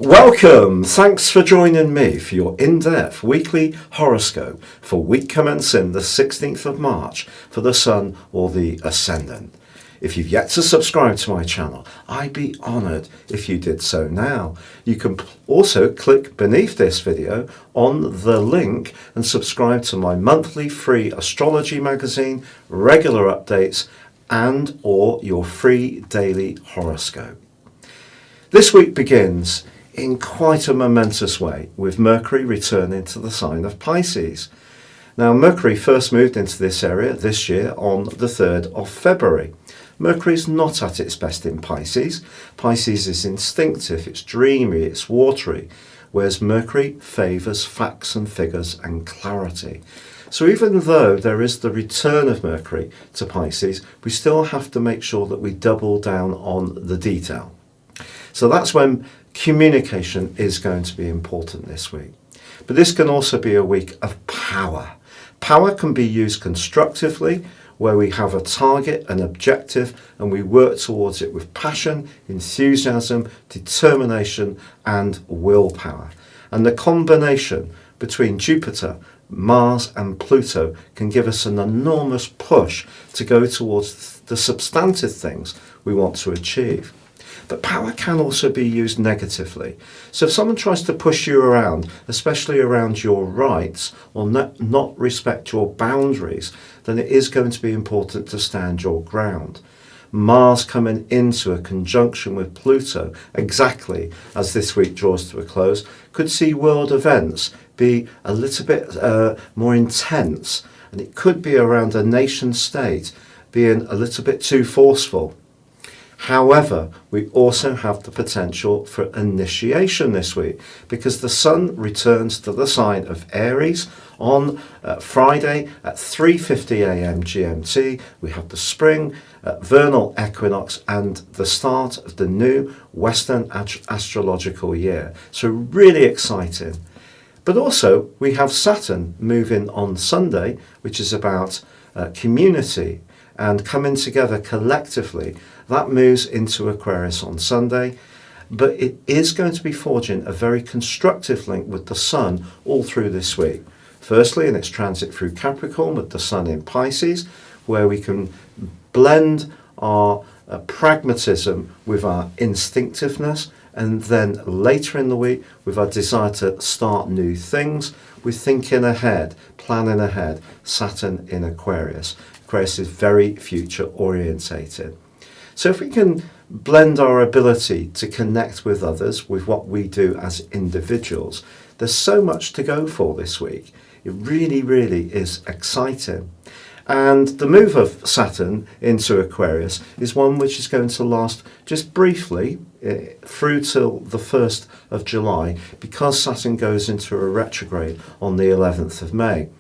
Welcome! Thanks for joining me for your in-depth weekly horoscope for week commencing the 16th of March for the Sun or the Ascendant. If you've yet to subscribe to my channel, I'd be honoured if you did so now. You can also click beneath this video on the link and subscribe to my monthly free astrology magazine, regular updates and or your free daily horoscope. This week begins in quite a momentous way with Mercury returning to the sign of Pisces. Now, Mercury first moved into this area this year on the 3rd of February. Mercury's not at its best in Pisces. Pisces is instinctive, it's dreamy, it's watery, whereas Mercury favours facts and figures and clarity. So even though there is the return of Mercury to Pisces, we still have to make sure that we double down on the detail. So that's when communication is going to be important this week. But this can also be a week of power. Power can be used constructively, where we have a target, an objective, and we work towards it with passion, enthusiasm, determination, and willpower. And the combination between Jupiter, Mars, and Pluto can give us an enormous push to go towards the substantive things we want to achieve. But power can also be used negatively. So if someone tries to push you around, especially around your rights, or not respect your boundaries, then it is going to be important to stand your ground. Mars coming into a conjunction with Pluto, exactly as this week draws to a close, could see world events be a little bit more intense. And it could be around a nation state being a little bit too forceful. However, we also have the potential for initiation this week because the Sun returns to the sign of Aries on Friday at 3:50 a.m. GMT. We have the spring vernal equinox and the start of the new Western astrological year. So really exciting. But also we have Saturn moving on Sunday, which is about community and coming together collectively. That moves into Aquarius on Sunday, but it is going to be forging a very constructive link with the Sun all through this week. Firstly, in its transit through Capricorn with the Sun in Pisces, where we can blend our pragmatism with our instinctiveness, and then later in the week with our desire to start new things, we're thinking ahead, planning ahead, Saturn in Aquarius. Aquarius is very future orientated. So if we can blend our ability to connect with others with what we do as individuals, there's so much to go for this week. It really, really is exciting. And the move of Saturn into Aquarius is one which is going to last just briefly through till the 1st of July because Saturn goes into a retrograde on the 11th of May.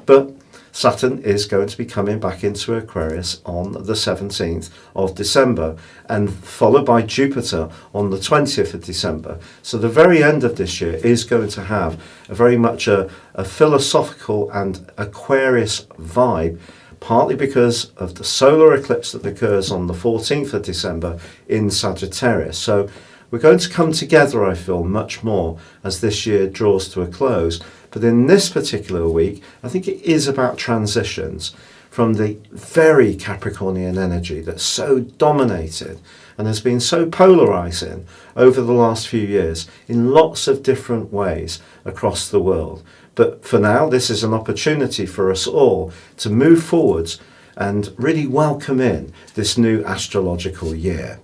But Saturn is going to be coming back into Aquarius on the 17th of December and followed by Jupiter on the 20th of December. So the very end of this year is going to have a very much a philosophical and Aquarius vibe, partly because of the solar eclipse that occurs on the 14th of December in Sagittarius. So we're going to come together, I feel, much more as this year draws to a close. But in this particular week, I think it is about transitions from the very Capricornian energy that's so dominated and has been so polarizing over the last few years in lots of different ways across the world. But for now, this is an opportunity for us all to move forwards and really welcome in this new astrological year.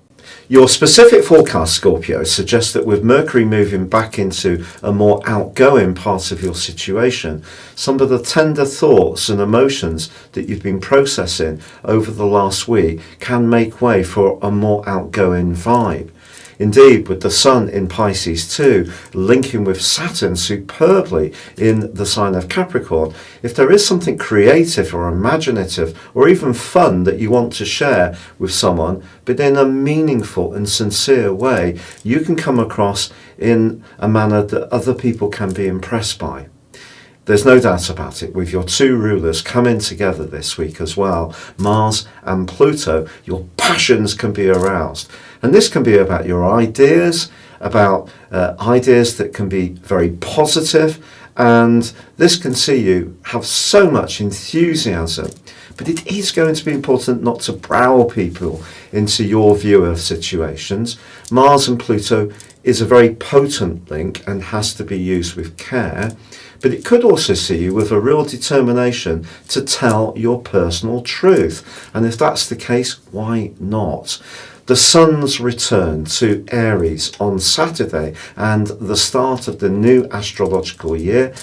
Your specific forecast, Scorpio, suggests that with Mercury moving back into a more outgoing part of your situation, some of the tender thoughts and emotions that you've been processing over the last week can make way for a more outgoing vibe. Indeed, with the Sun in Pisces too, linking with Saturn superbly in the sign of Capricorn, if there is something creative or imaginative or even fun that you want to share with someone, but in a meaningful and sincere way, you can come across in a manner that other people can be impressed by. There's no doubt about it, with your two rulers coming together this week as well, Mars and Pluto, your passions can be aroused. And this can be about your ideas, about ideas that can be very positive, and this can see you have so much enthusiasm. But it is going to be important not to brow people into your view of situations. Mars and Pluto is a very potent link and has to be used with care. But it could also see you with a real determination to tell your personal truth. And if that's the case, why not? The Sun's return to Aries on Saturday and the start of the new astrological year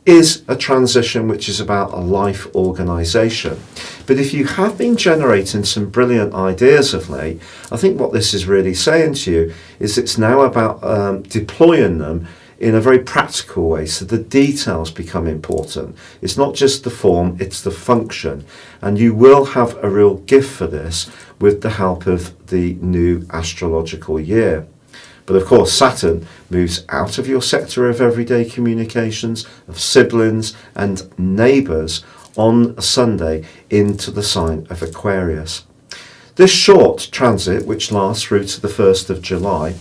is a transition which is about a life organisation. But if you have been generating some brilliant ideas of late, I think what this is really saying to you is it's now about deploying them in a very practical way, so the details become important. It's not just the form, it's the function. And you will have a real gift for this with the help of the new astrological year. But of course, Saturn moves out of your sector of everyday communications, of siblings and neighbours on a Sunday into the sign of Aquarius. This short transit, which lasts through to the 1st of July,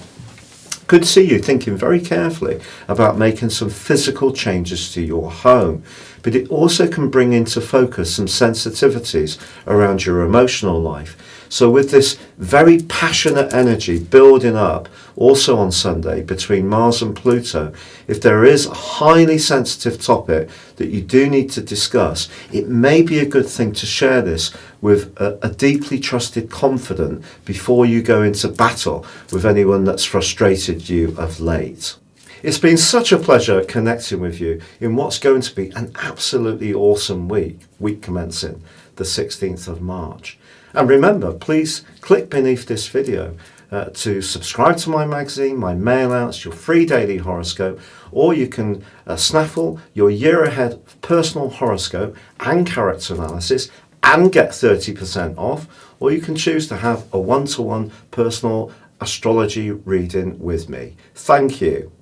could see you thinking very carefully about making some physical changes to your home. But it also can bring into focus some sensitivities around your emotional life. So with this very passionate energy building up also on Sunday between Mars and Pluto, if there is a highly sensitive topic that you do need to discuss, it may be a good thing to share this with a deeply trusted confidant before you go into battle with anyone that's frustrated you of late. It's been such a pleasure connecting with you in what's going to be an absolutely awesome week commencing the 16th of March. And remember, please click beneath this video to subscribe to my magazine, my mail outs, your free daily horoscope, or you can snaffle your year ahead personal horoscope and character analysis and get 30% off, or you can choose to have a one-to-one personal astrology reading with me. Thank you.